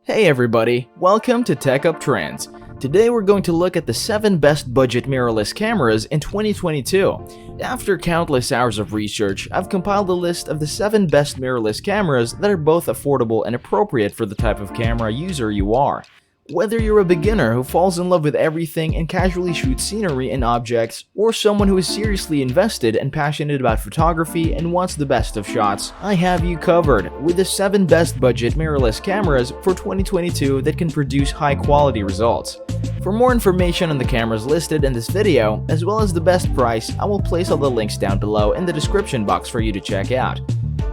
Hey everybody, welcome to Tech Up Trends. Today we're going to look at the 7 best budget mirrorless cameras in 2022. After countless hours of research, I've compiled a list of the 7 best mirrorless cameras that are both affordable and appropriate for the type of camera user you are. Whether you're a beginner who falls in love with everything and casually shoots scenery and objects, or someone who is seriously invested and passionate about photography and wants the best of shots, I have you covered with the 7 best budget mirrorless cameras for 2022 that can produce high-quality results. For more information on the cameras listed in this video, as well as the best price, I will place all the links down below in the description box for you to check out.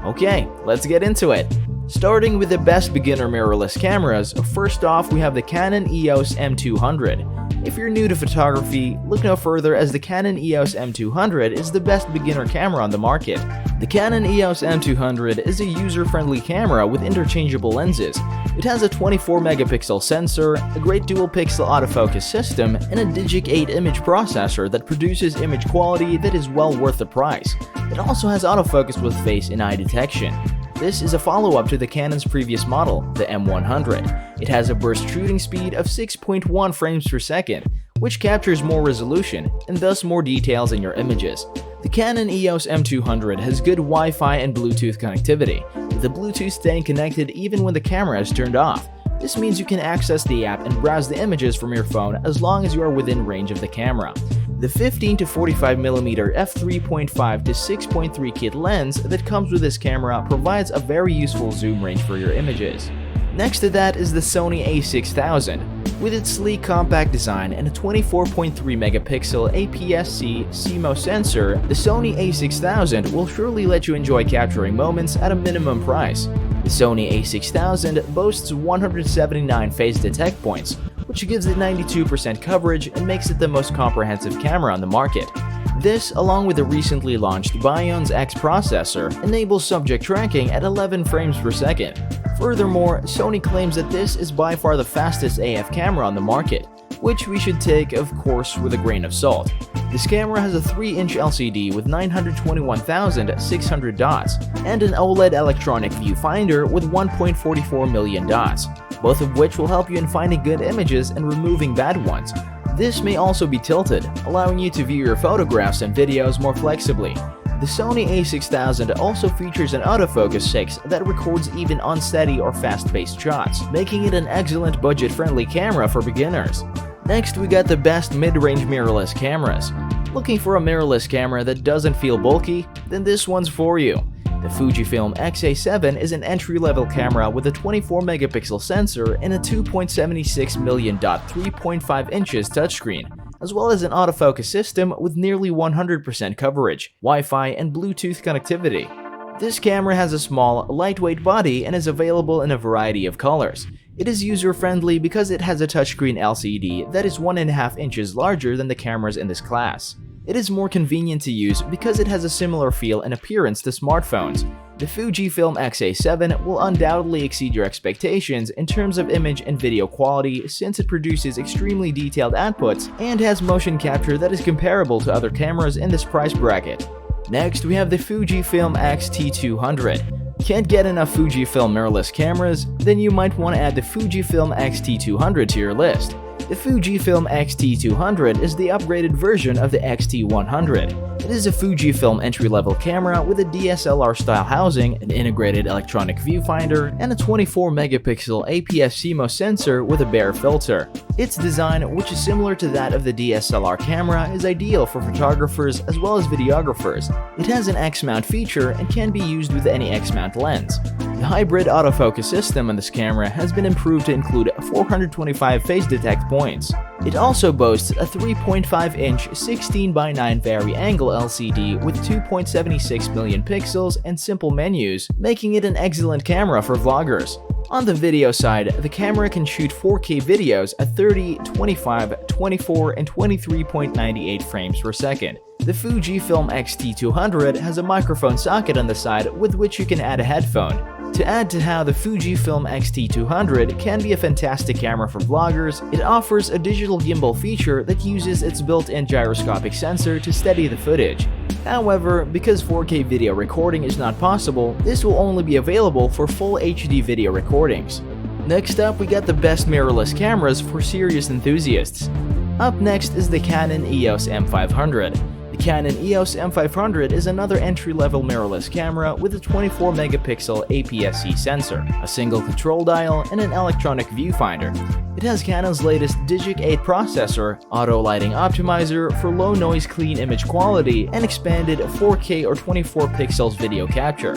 Okay, let's get into it. Starting with the best beginner mirrorless cameras, first off we have the Canon EOS M200. If you're new to photography, look no further as the Canon EOS M200 is the best beginner camera on the market. The Canon EOS M200 is a user-friendly camera with interchangeable lenses. It has a 24-megapixel sensor, a great dual-pixel autofocus system, and a Digic 8 image processor that produces image quality that is well worth the price. It also has autofocus with face and eye detection. This is a follow-up to the Canon's previous model, the M100. It has a burst shooting speed of 6.1 frames per second, which captures more resolution and thus more details in your images. The Canon EOS M200 has good Wi-Fi and Bluetooth connectivity, with the Bluetooth staying connected even when the camera is turned off. This means you can access the app and browse the images from your phone as long as you are within range of the camera. The 15 to 45mm f3.5 to 6.3 kit lens that comes with this camera provides a very useful zoom range for your images. Next to that is the Sony A6000. With its sleek compact design and a 24.3-megapixel APS-C CMOS sensor, the Sony A6000 will surely let you enjoy capturing moments at a minimum price. The Sony A6000 boasts 179 phase detect points, which gives it 92% coverage and makes it the most comprehensive camera on the market. This, along with the recently launched Bion's X processor, enables subject tracking at 11 frames per second. Furthermore, Sony claims that this is by far the fastest AF camera on the market, which we should take, of course, with a grain of salt. This camera has a 3-inch LCD with 921,600 dots, and an OLED electronic viewfinder with 1.44 million dots, both of which will help you in finding good images and removing bad ones. This may also be tilted, allowing you to view your photographs and videos more flexibly. The Sony A6000 also features an autofocus 6 that records even unsteady or fast-paced shots, making it an excellent budget-friendly camera for beginners. Next, we got the best mid-range mirrorless cameras. Looking for a mirrorless camera that doesn't feel bulky? Then this one's for you. The Fujifilm XA7 is an entry-level camera with a 24-megapixel sensor and a 2.76 million 3.5 inches touchscreen, as well as an autofocus system with nearly 100% coverage, Wi-Fi, and Bluetooth connectivity. This camera has a small, lightweight body and is available in a variety of colors. It is user-friendly because it has a touchscreen LCD that is 1.5 inches larger than the cameras in this class. It is more convenient to use because it has a similar feel and appearance to smartphones. The Fujifilm XA7 will undoubtedly exceed your expectations in terms of image and video quality since it produces extremely detailed outputs and has motion capture that is comparable to other cameras in this price bracket. Next, we have the Fujifilm XT200. Can't get enough Fujifilm mirrorless cameras? Then you might want to add the Fujifilm XT200 to your list. The Fujifilm XT200 is the upgraded version of the XT100. It is a Fujifilm entry-level camera with a DSLR-style housing, an integrated electronic viewfinder, and a 24-megapixel APS-C CMOS sensor with a bare filter. Its design, which is similar to that of the DSLR camera, is ideal for photographers as well as videographers. It has an X-mount feature and can be used with any X-mount lens. The hybrid autofocus system on this camera has been improved to include 425 phase detect points. It also boasts a 3.5-inch 16:9 vari-angle LCD with 2.76 million pixels and simple menus, making it an excellent camera for vloggers. On the video side, the camera can shoot 4K videos at 30, 25, 24, and 23.98 frames per second. The Fujifilm XT200 has a microphone socket on the side with which you can add a headphone. To add to how the Fujifilm XT200 can be a fantastic camera for vloggers, it offers a digital gimbal feature that uses its built-in gyroscopic sensor to steady the footage. However, because 4K video recording is not possible, this will only be available for full HD video recordings. Next up, we got the best mirrorless cameras for serious enthusiasts. Up next is the Canon EOS M500. The Canon EOS M500 is another entry-level mirrorless camera with a 24-megapixel APS-C sensor, a single control dial, and an electronic viewfinder. It has Canon's latest Digic 8 processor, auto lighting optimizer for low-noise clean image quality, and expanded 4K or 24 pixels video capture.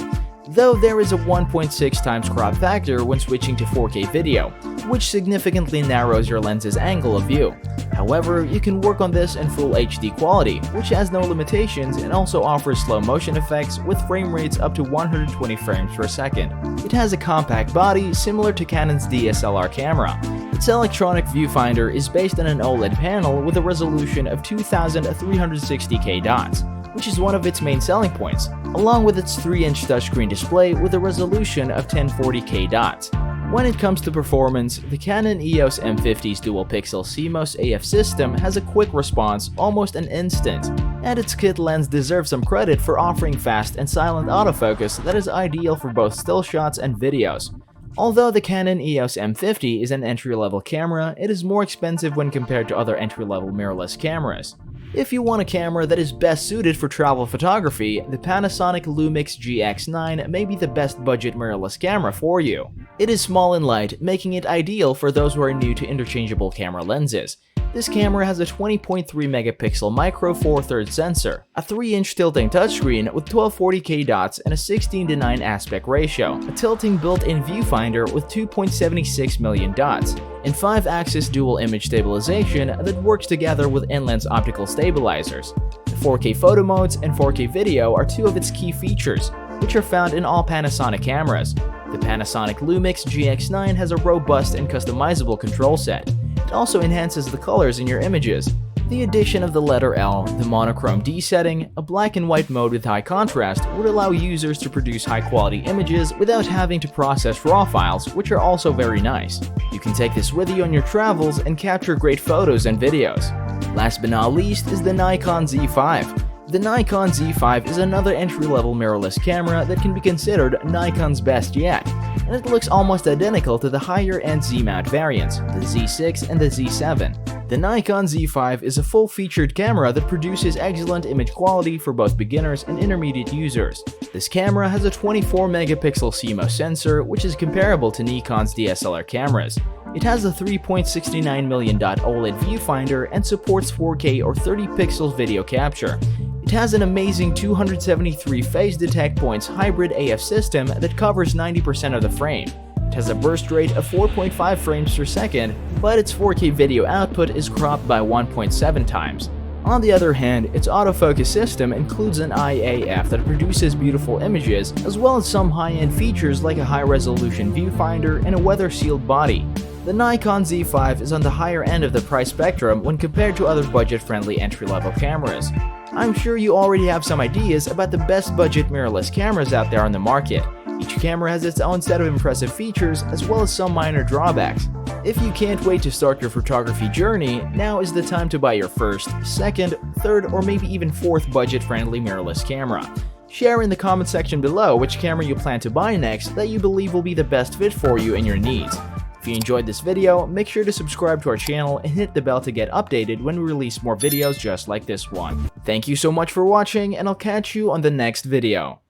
Though there is a 1.6 times crop factor when switching to 4K video, which significantly narrows your lens's angle of view. However, you can work on this in full HD quality, which has no limitations and also offers slow motion effects with frame rates up to 120 frames per second. It has a compact body similar to Canon's DSLR camera. Its electronic viewfinder is based on an OLED panel with a resolution of 2360K dots, which is one of its main selling points, along with its 3-inch touchscreen display with a resolution of 1040K dots. When it comes to performance, the Canon EOS M50's dual-pixel CMOS AF system has a quick response, almost an instant, and its kit lens deserves some credit for offering fast and silent autofocus that is ideal for both still shots and videos. Although the Canon EOS M50 is an entry-level camera, it is more expensive when compared to other entry-level mirrorless cameras. If you want a camera that is best suited for travel photography, the Panasonic Lumix GX9 may be the best budget mirrorless camera for you. It is small and light, making it ideal for those who are new to interchangeable camera lenses. This camera has a 20.3 megapixel micro four thirds sensor, a 3-inch tilting touchscreen with 1240K dots and a 16:9 aspect ratio, a tilting built-in viewfinder with 2.76 million dots, and 5-axis dual image stabilization that works together with in-lens optical stabilizers. The 4K photo modes and 4K video are two of its key features, which are found in all Panasonic cameras. The Panasonic Lumix GX9 has a robust and customizable control set. It also enhances the colors in your images. The addition of the letter L, the monochrome D setting, a black and white mode with high contrast would allow users to produce high-quality images without having to process RAW files, which are also very nice. You can take this with you on your travels and capture great photos and videos. Last but not least is the Nikon Z5. The Nikon Z5 is another entry-level mirrorless camera that can be considered Nikon's best yet, and it looks almost identical to the higher-end Z-mount variants, the Z6 and the Z7. The Nikon Z5 is a full-featured camera that produces excellent image quality for both beginners and intermediate users. This camera has a 24-megapixel CMOS sensor, which is comparable to Nikon's DSLR cameras. It has a 3.69 million dot OLED viewfinder and supports 4K or 30 pixels video capture. It has an amazing 273 phase detect points hybrid AF system that covers 90% of the frame. It has a burst rate of 4.5 frames per second, but its 4K video output is cropped by 1.7 times. On the other hand, its autofocus system includes an IAF that produces beautiful images, as well as some high-end features like a high-resolution viewfinder and a weather-sealed body. The Nikon Z5 is on the higher end of the price spectrum when compared to other budget-friendly entry-level cameras. I'm sure you already have some ideas about the best budget mirrorless cameras out there on the market. Each camera has its own set of impressive features as well as some minor drawbacks. If you can't wait to start your photography journey, now is the time to buy your first, second, third, or maybe even fourth budget-friendly mirrorless camera. Share in the comment section below which camera you plan to buy next that you believe will be the best fit for you and your needs. If you enjoyed this video, make sure to subscribe to our channel and hit the bell to get updated when we release more videos just like this one. Thank you so much for watching, and I'll catch you on the next video.